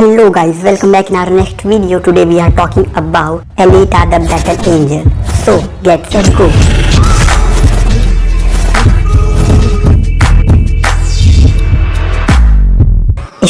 Hello guys, welcome back in our next video. Today we are talking about Alita the Battle Angel. So get set go.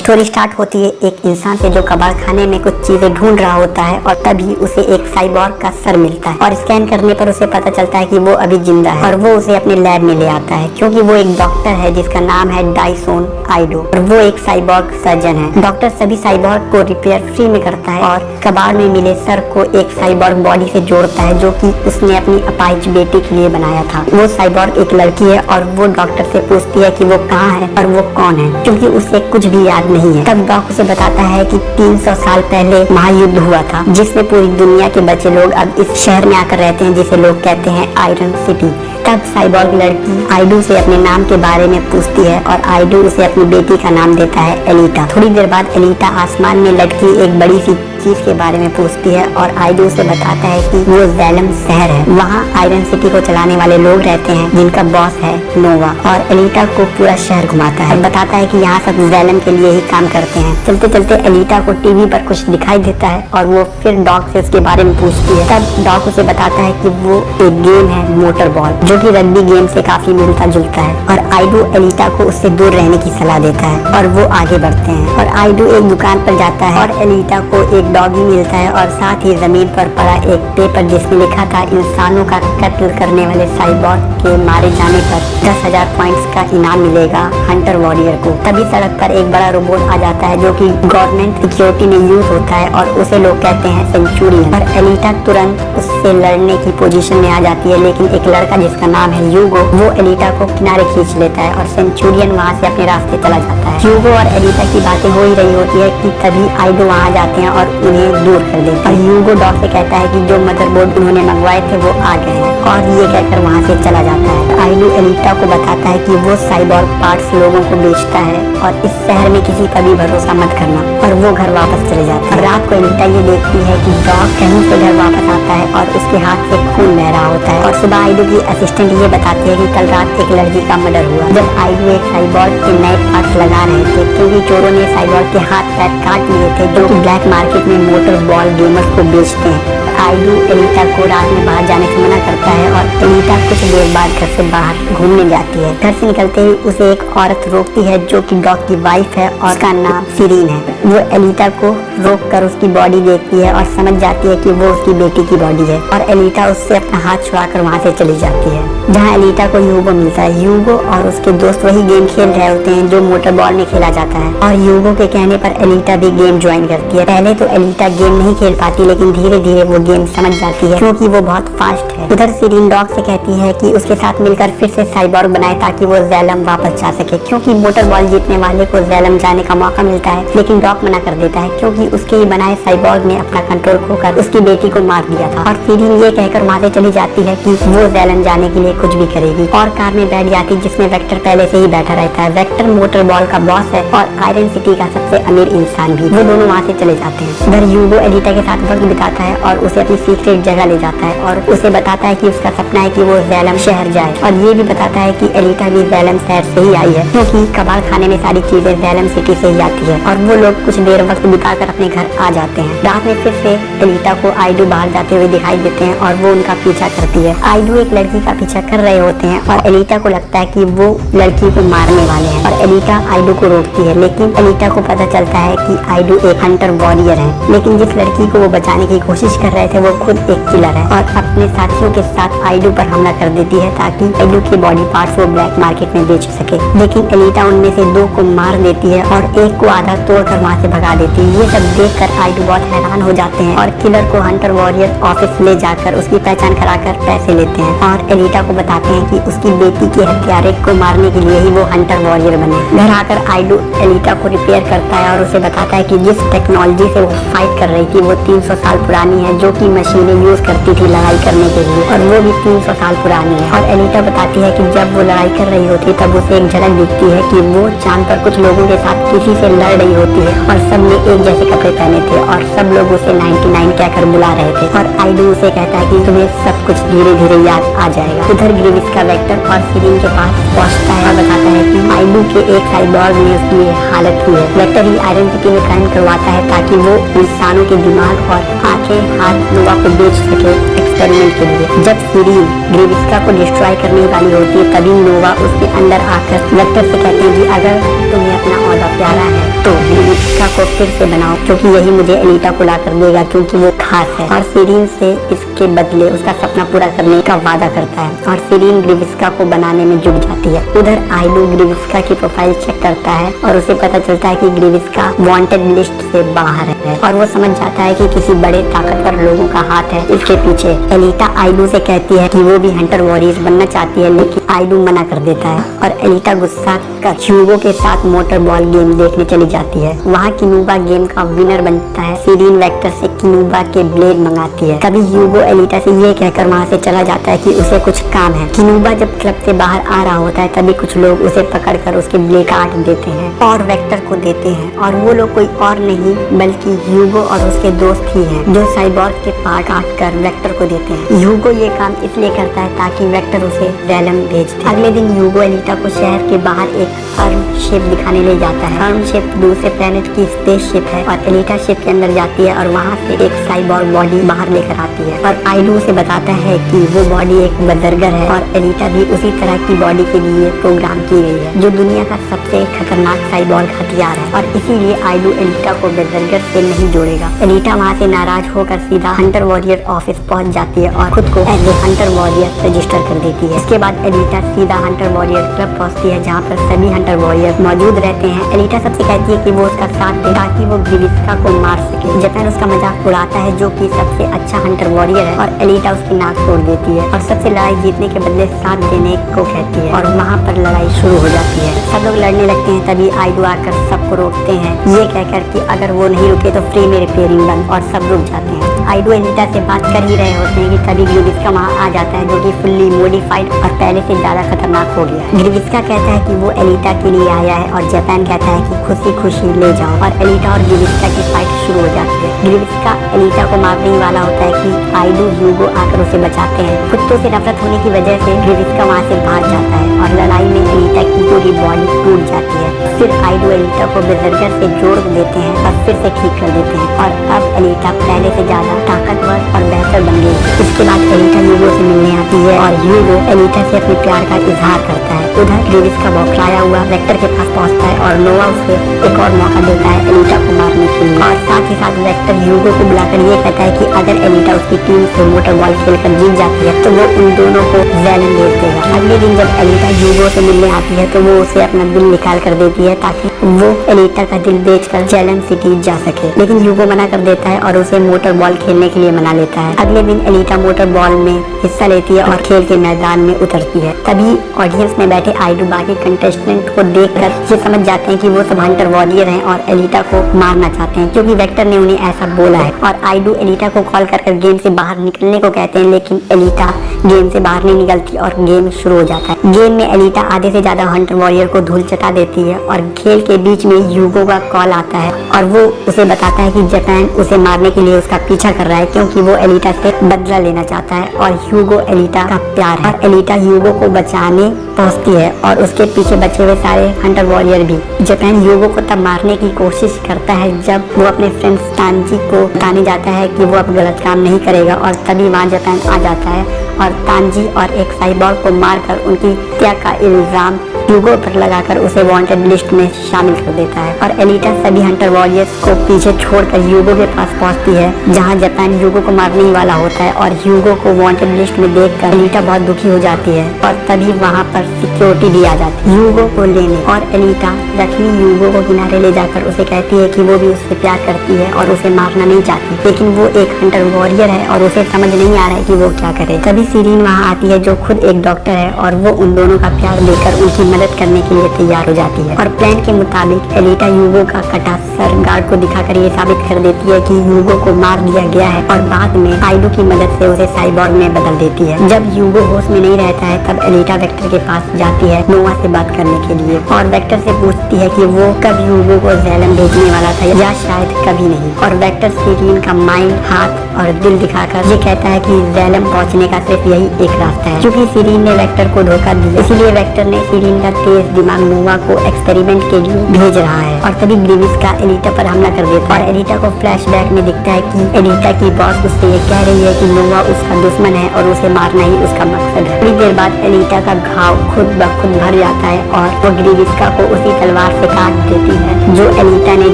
Story start होती है एक इंसान से जो कबाड़ खाने में कुछ चीजें ढूंढ रहा होता है और तभी उसे एक साइबॉर्ग का सर मिलता है और स्कैन करने पर उसे पता चलता है कि वो अभी जिंदा है और वो उसे अपने लैब में ले आता है क्योंकि वो एक डॉक्टर है जिसका नाम है डाइसोन आइडो और वो एक साइबॉर्ग सर्जन है। डॉक्टर सभी साइबॉर्ग को रिपेयर फ्री में करता है और कबाड़ में मिले सर को एक साइबॉर्ग बॉडी से जोड़ता है जो कि उसने अपनी अपाहिज बेटी के लिए बनाया था। वो साइबॉर्ग एक लड़की है और वो डॉक्टर से पूछती है कि वो कहाँ है और वो कौन है क्योंकि उसे कुछ भी याद नहीं है। तब डॉक उसे बताता है कि 300 साल पहले महायुद्ध हुआ था जिसमें पूरी दुनिया के बचे लोग अब इस शहर में आकर रहते हैं जिसे लोग कहते हैं आयरन सिटी। तब साइबॉर्ग लड़की आइडू से अपने नाम के बारे में पूछती है और आइडू उसे अपनी बेटी का नाम देता है एलिटा। थोड़ी देर बाद एलिटा आसमान में लटकी एक बड़ी सी चीज के बारे में पूछती है और आइडू उसे बताता है कि वो ज़ैलम शहर है। वहाँ आयरन सिटी को चलाने वाले लोग रहते हैं जिनका बॉस है नोवा और एलिटा को पूरा शहर घुमाता है। बताता है कि यहाँ सब ज़ैलम के लिए ही काम करते हैं। चलते चलते एलिटा को टीवी पर कुछ दिखाई देता है और वो फिर डॉग से उसके बारे में पूछती है। तब डॉग उसे बताता है कि वो एक गेम है मोटर बॉल जो कि रग्बी गेम से काफी मिलता जुलता है और आइडू एलिटा को उससे दूर रहने की सलाह देता है और वो आगे बढ़ते हैं और आइडू एक दुकान पर जाता है और एलिटा को एक डॉगी मिलता है और साथ ही जमीन पर पड़ा एक पेपर जिसमें लिखा था इंसानों का कत्ल करने वाले साइबॉर्ग के मारे जाने पर 10,000 पॉइंट्स का इनाम मिलेगा हंटर वॉरियर को। तभी सड़क पर एक बड़ा रोबोट आ जाता है जो कि गवर्नमेंट सिक्योरिटी में यूज होता है और उसे लोग कहते हैं सेंचुरियन। और एलिटा तुरंत उससे लड़ने की पोजीशन में आ जाती है लेकिन एक लड़का जिसका नाम है यूगो वो एलिटा को किनारे खींच लेता है और सेंचुरियन वहाँ से अपने रास्ते चला जाता है। यूगो और एलिटा की बातें हो ही रही होती है कि तभी आइडो वहाँ जाते हैं और उन्हें दूर कर देते हैं। यूगो डॉग से कहता है कि जो मदरबोर्ड उन्होंने मंगवाए थे वो आ गए हैं और ये कहकर वहाँ से चला जाता है। आइडो एलिटा को बताता है कि वो साइबॉर्ग पार्ट्स लोगों को बेचता है और इस शहर में किसी का भी भरोसा मत करना और वो घर वापस चले जाता है। रात को एलिटा ये देखती है कि डॉग कहीं से घर वापस आता है और उसके हाथ से खून बह रहा होता है और सुबह आइडो की असिस्टेंट ये बताती है कि कल रात एक लड़की का मर्डर हुआ जब आइडो एक साइबॉर्ग के नए पार्ट्स लगा रहे थे क्योंकि चोरों ने साइबॉर्ग के हाथ पैर काट लिए थे जो कि ब्लैक मार्केट में मोटर बॉल गेमर्स को बेचते हैं। आइडू एलिटा को रात में बाहर जाने से मना करता है और एलिटा कुछ देर बाद घर से बाहर घूमने जाती है। घर से निकलते ही उसे एक औरत रोकती है जो कि डॉग की वाइफ है और उसका नाम सिरीन है। वो एलिटा को रोक कर उसकी बॉडी देखती है और समझ जाती है कि वो उसकी बेटी की बॉडी है और एलिटा उससे अपना हाथ छुड़ाकर वहाँ से चली जाती है जहाँ एलिटा को यूगो मिलता है। यूगो और उसके दोस्त वही गेम खेल रहे होते हैं जो मोटर बॉल में खेला जाता है और यूगो के कहने पर एलिटा भी गेम ज्वाइन करती है। पहले तो एलिटा गेम नहीं खेल पाती लेकिन धीरे धीरे वो गेम समझ जाती है क्योंकि वो बहुत फास्ट है। उधर सिरीन डॉग से कहती है कि उसके साथ मिलकर फिर से साइबॉर्ग बनाए ताकि वो ज़ैलम वापस जा सके क्योंकि मोटर बॉल जीतने वाले को ज़ैलम जाने का मौका मिलता है लेकिन डॉग मना कर देता है क्योंकि उसके ही बनाए साइबॉर्ग ने अपना कंट्रोल खोकर उसकी बेटी को मार दिया था। और सिरीन ये कहकर वहाँ से चली जाती है कि वो ज़ैलम जाने के लिए कुछ भी करेगी और कार में बैठ जाती जिसमें वेक्टर पहले से ही बैठा रहता है। वेक्टर मोटर बॉल का बॉस है और आयरन सिटी का सबसे अमीर इंसान भी। वो दोनों वहाँ से चले जाते हैं। उधर यूगो एलिटा के साथ वक्त बिताता है और उसे अपनी सीक्रेट जगह ले जाता है और उसे बताता है कि उसका सपना है कि वो ज़ैलम शहर जाए और ये भी बताता है कि एलिटा भी ज़ैलम शहर से ही आई है क्योंकि कबाड़ खाने में सारी चीजें ज़ैलम सिटी से ही आती है। और वो लोग कुछ देर वक्त बिताकर अपने घर आ जाते हैं। रात में फिर से एलिटा को आइडू बाहर जाते हुए दिखाई देते हैं और वो उनका पीछा करती है। आइडू एक लड़की का पीछा कर रहे होते हैं और एलिटा को लगता है कि वो लड़की को मारने वाले हैं और एलिटा आइडू को रोकती है लेकिन एलिटा को पता चलता है कि आइडू एक हंटर वॉरियर है लेकिन जिस लड़की को वो बचाने की कोशिश कर रहे थे वो खुद एक किलर है और अपने साथियों के साथ आइडू पर हमला कर देती है ताकि आइडू के बॉडी पार्ट्स वो ब्लैक मार्केट में बेच सके। लेकिन एलिटा उनमें से 2 को मार देती है और एक को आधा तोड़कर वहाँ से भगा देती है। ये सब देखकर आइडू बहुत हैरान हो जाते हैं और किलर को हंटर वॉरियर ऑफिस ले जाकर उसकी पहचान कराकर पैसे लेते हैं और एलिटा को बताते हैं कि उसकी बेटी के हत्यारे को मारने के लिए ही वो हंटर वॉरियर बने। घर आकर आइडू एलिटा को रिपेयर करता है और उसे बताता है कि जिस टेक्नोलॉजी से वो फाइट कर रही थी वो 300 साल पुरानी है जो कि मशीनें यूज करती थी लड़ाई करने के लिए और वो भी 300 साल पुरानी है। और एलिटा बताती है कि जब वो लड़ाई कर रही होती तब उसे एक झलक दिखती है कि वो चांद पर कुछ लोगों के साथ किसी से लड़ रही होती है और सब ने एक जैसे कपड़े पहने थे और सब लोग उसे 99 कहकर बुला रहे थे और आइडू उसे कहता है कि तुम्हें सब कुछ धीरे धीरे याद आ जाएगा। उधर ग्रीविस का वेक्टर और सीरीन के पास पहुंचता है और बताता है कि आइलू के एक साइबॉर्ग ने उसकी ये हालत की है। वेक्टर ही आयरन सिटी में क्राइम करवाता है ताकि वो इंसानों के दिमाग और आंखें हाथ नोवा को बेच सके एक्सपेरिमेंट के लिए। जब सीरीन ग्रीविस्का को डिस्ट्रॉय करने वाली होती है तभी नोवा उसके अंदर आकर वेक्टर से कहते हैं कि अगर तुम्हें अपना औदा प्यारा है तो ग्रीविस्का को फिर से बनाओ, क्योंकि यही मुझे एनीटा को ला कर देगा, क्योंकि वो खास है। और सीरीन से इसके बदले उसका सपना पूरा करने का वादा करता है और सीरीन ग्रीविस्का को बनाने में जुट जाती है। उधर आइलू ग्रीविस्का की प्रोफाइल चेक करता है और उसे पता चलता है कि ग्रीविस्का वांटेड लिस्ट से बाहर है और वो समझ जाता है कि किसी बड़े ताकतवर लोगों का हाथ है इसके पीछे। एलिटा आइलू से कहती है कि वो भी हंटर वॉरियर बनना चाहती है, लेकिन आइलू मना कर देता है और एलिटा गुस्सा कर ह्यूगो के साथ मोटर बॉल गेम देखने चली जाती है। वहाँ किनूबा गेम का विनर बनता है। सीरीन वेक्टर से किनूबा के ब्लेड मंगाती है। तभी ह्यूगो एलिटा से ये कहकर वहाँ से चला जाता है कि उसे कुछ काम है। किनूबा जब क्लब से बाहर आ रहा होता है तभी कुछ लोग उसे पकड़कर उसके ब्लेड काट देते हैं और वेक्टर को देते हैं, और वो लोग कोई और नहीं बल्कि ह्यूगो और उसके दोस्त ही हैं जो साइबॉर्ग के पार्ट काट कर वेक्टर को देते हैं। ह्यूगो ये काम इसलिए करता है ताकि वेक्टर उसे रैलम भेज दे। अगले दिन ह्यूगो एलिटा को शहर के बाहर एक फर्म शिप दिखाने ले जाता है। फर्म शिप दूसरे प्लेनेट की स्पेस शिप है और एलिटा शिप के अंदर जाती है और वहाँ से एक साइबॉर्ग बॉडी बाहर लेकर आती है और आइलू से बताता है कि वो बॉडी एक बजरगर है और एलिटा भी उसी तरह की बॉडी के लिए प्रोग्राम की गई है जो दुनिया का सबसे खतरनाक साइबॉर्ग हथियार है, और इसीलिए आइलू एलिटा को बजरगर से नहीं जोड़ेगा। एलिटा वहाँ से नाराज होकर सीधा हंटर वॉरियर ऑफिस पहुँच जाती है और खुद को as a hunter warrior register कर देती है। इसके बाद एलिटा सीधा हंटर वॉरियर क्लब पहुँचती है जहाँ पर सभी हंटर वॉरियर मौजूद रहते हैं। एलिटा सबसे कहती है कि वो उसका साथ दे ताकि वो ग्रीविस्का को मार सके। जापान उसका मजाक उड़ाता है जो कि सबसे अच्छा हंटर वॉरियर है और एलिटा उसकी नाक तोड़ देती है और सबसे लड़ाई जीतने के बदले साथ देने को कहती है और वहाँ पर लड़ाई शुरू हो जाती है। सब लोग लड़ने लगते हैं तभी आइलू आकर सबको रोकते हैं ये कहकर कि अगर वो नहीं रुके तो फ्री में रिपेयरिंग बंद, और सब रुक जाते हैं। आइलू एलिटा से बात कर ही रहे होते हैं कि तभी ग्रीविस्का वहाँ आ जाता है जो कि फुल्ली मॉडिफाइड और पहले से ज्यादा खतरनाक हो गया। ग्रीविस्का कहता है कि वो एलिटा के लिए आया है और जापान कहता है कि खुशी खुशी ले जाओ, और एलिटा और ग्रीविस्का की फाइट शुरू हो जाती है। ग्रीविस्का एलिटा को मारने ही वाला होता है कि आइलू ह्यूगो आकर उसे बचाते हैं। कुत्तों से नफरत होने की वजह से ग्रीविस्का वहाँ से भाग जाता है और लड़ाई में एलिटा की पूरी बॉडी टूट जाती है। फिर आइलू एलिटा को बजरगर से जोड़ देते हैं और फिर से ठीक कर देते हैं और अब एलिटा पहले से ज्यादा ताकतवर और बेहतर बन गई। इसके बाद एलिटा ह्यूगो से मिलने आती है और ह्यूगो एलिटा से अपने प्यार का इजहार करता है। उधर ग्रीविस्का बौखलाया हुआ वेक्टर के पास पहुंचता है और नोवा उसे एक और मौका देता है एलिटा को मारने के लिए, और साथ ही साथ वेक्टर ह्यूगो को बुलाकर ये कहता है कि अगर एलिटा उसकी टीम से मोटर बॉल खेलकर जीत जाती है तो वो उन दोनों को जैलन भेज देगा। अगले दिन जब एलिटा ह्यूगो से मिलने आती है तो वो उसे अपना दिल निकाल कर देती है ताकि वो एलिटा का दिल बेचकर जैलन सिटी जा सके, लेकिन ह्यूगो मना कर देता है और उसे मोटर बॉल खेलने के लिए मना लेता है। अगले दिन एलिटा मोटर बॉल में हिस्सा लेती है और खेल के मैदान में उतरती है। तभी ऑडियंस में बैठे आइलू बाकी कंटेस्टेंट को देखकर ये समझ जाते हैं कि वो सब हंटर वॉरियर हैं और एलिटा को मारना चाहते हैं क्योंकि वेक्टर ने उन्हें ऐसा बोला है, और आइलू एलिटा को कॉल कर गेम से बाहर निकलने को कहते हैं, लेकिन एलिटा गेम से बाहर नहीं निकलती और गेम शुरू हो जाता है। गेम में एलिटा आधे से ज्यादा हंटर वॉरियर को धूल चटा देती है और खेल के बीच में ह्यूगो का कॉल आता है और वो उसे बताता है कि जापान उसे मारने के लिए उसका पीछा कर रहा है क्योंकि वो एलिटा से बदला लेना चाहता है और ह्यूगो एलिटा का प्यार है। और एलिटा ह्यूगो को बचाने पहुंचती है और उसके पीछे बचे हुए सारे हंटर वॉरियर भी। जापान ह्यूगो को तब मारने की कोशिश करता है जब वो अपने फ्रेंड तांजी को बताने जाता है कि वो अब गलत काम नहीं करेगा, और तभी वहाँ जापान आ जाता है और तांजी और एक साइबॉर्ग को मारकर उनकी हत्या का इल्जाम ह्यूगो पर लगाकर उसे वांटेड लिस्ट में शामिल कर देता है। और एलिटा सभी हंटर वॉरियर्स को पीछे छोड़कर ह्यूगो के पास पहुंचती है जहां जापान ह्यूगो को मारने ही वाला होता है, और ह्यूगो को वांटेड लिस्ट में देखकर एलिटा बहुत दुखी हो जाती है और तभी वहां पर सिक्योरिटी भी आ जाती है ह्यूगो को लेने, और एलिटा जख्मी ह्यूगो को किनारे ले जाकर उसे कहती है कि वो भी उससे प्यार करती है और उसे मारना नहीं चाहती, लेकिन वो एक हंटर वॉरियर है और उसे समझ नहीं आ रहा है कि वो क्या करे। तभी सीरीन वहाँ आती है जो खुद एक डॉक्टर है और वो उन दोनों का प्यार देकर उनकी मदद करने के लिए तैयार हो जाती है, और प्लान के मुताबिक एलिटा ह्यूगो का कटा सर गार्ड को दिखाकर ये साबित कर देती है कि ह्यूगो को मार दिया गया है, और बाद में आइलू की मदद से उसे साइबॉर्ग में बदल देती है। जब ह्यूगो होश में नहीं रहता है तब एलिटा वेक्टर के पास जाती है नोवा से बात करने के लिए और वेक्टर से पूछती है कि वो कब ह्यूगो को जैलन भेजने वाला था या शायद कभी नहीं, और वेक्टर सीरीन का माइंड, हाथ और दिल दिखाकर ये कहता है कि जैलम पहुंचने का सिर्फ यही एक रास्ता है। क्योंकि सीरीन ने वेक्टर को धोखा दिया, इसीलिए वेक्टर ने सीरीन का तेज दिमाग नोवा को एक्सपेरिमेंट के लिए भेज रहा है। और तभी ग्रीविस का एलिटा पर हमला कर देता है और एलिटा को फ्लैशबैक में दिखता है कि एलिटा की बॉस उससे ये कह रही है कि नोवा उसका दुश्मन है और उसे मारना ही उसका मकसद है। थोड़ी देर बाद एलिटा का घाव खुद ब खुद भर जाता है और वो ग्रीविस्का को उसी तलवार से काट देती है जो एलिटा ने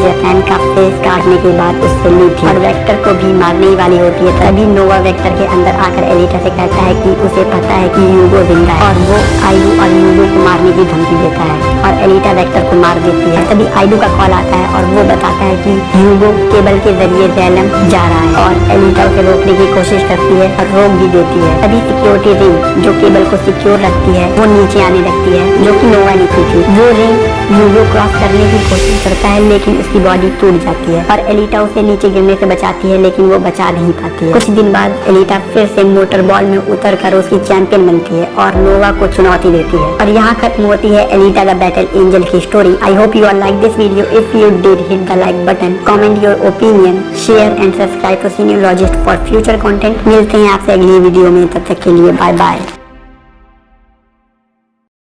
जैफैन का फेस काटने के बाद उससे ली थी और वेक्टर को भी मारने ही वाली होती है। तभी नोवा वेक्टर के अंदर आकर एलिटा से कहता है कि उसे पता है कि ह्यूगो जिंदा है और वो आइडू और ह्यूगो को मारने की धमकी देता है और एलिटा वेक्टर को मार देती है। तभी आइडू का कॉल आता है और वो बताता है कि ह्यूगो केबल के जरिए जैलम जा रहा है और एलिटा उसे रोकने की कोशिश करती है और रोक भी देती है। तभी सिक्योरिटी रिंग जो केबल को सिक्योर रखती है वो नीचे आने लगती है, जो कि नोवा ने की थी। वो रिंग ह्यूगो क्रॉस करने की कोशिश करता है लेकिन उसकी बॉडी टूट जाती है और एलिटा उसे नीचे गिरने से बचाती है लेकिन वो बचा नहीं पाती है। कुछ दिन बाद एलिटा फिर से मोटर बॉल में उतर कर उसकी चैंपियन बनती है और नोवा को चुनौती देती है और यहाँ खत्म होती है एलिटा का बैटल एंजल की story. I hope you are like this video. If you did, hit the like button, comment your opinion, share and subscribe to Cineologist for future content. मिलते हैं आपसे अगली वीडियो में, तब तक के लिए बाय बाय।